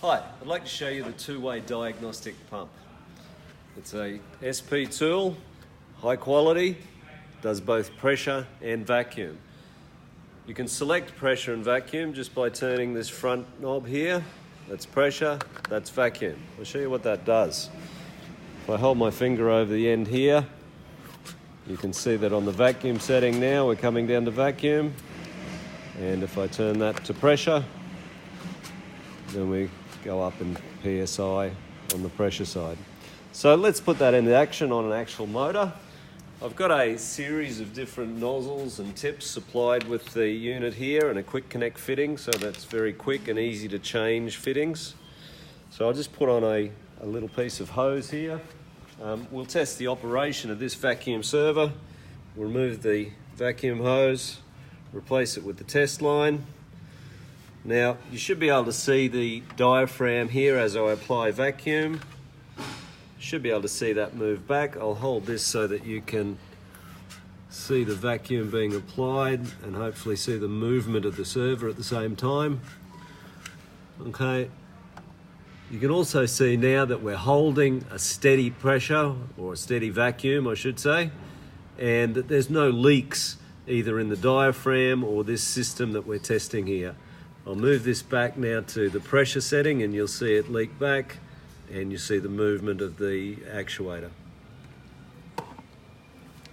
Hi, I'd like to show you the two-way diagnostic pump. It's a SP tool, high quality, does both pressure and vacuum. You can select pressure and vacuum just by turning this front knob here. That's pressure, that's vacuum. I'll show you what that does. If I hold my finger over the end here, you can see that on the vacuum setting now, we're coming down to vacuum. And if I turn that to pressure, then we go up in PSI on the pressure side. So let's put that into action on an actual motor. I've got a series of different nozzles and tips supplied with the unit here and a quick connect fitting, so that's very quick and easy to change fittings. So I'll just put on a little piece of hose here. We'll test the operation of this vacuum server. We'll remove the vacuum hose, replace it with the test line. Now, you should be able to see the diaphragm here as I apply vacuum. Should be able to see that move back. I'll hold this so that you can see the vacuum being applied and hopefully see the movement of the server at the same time. Okay. You can also see now that we're holding a steady pressure, or a steady vacuum, I should say, and that there's no leaks either in the diaphragm or this system that we're testing here. I'll move this back now to the pressure setting and you'll see it leak back and you see the movement of the actuator.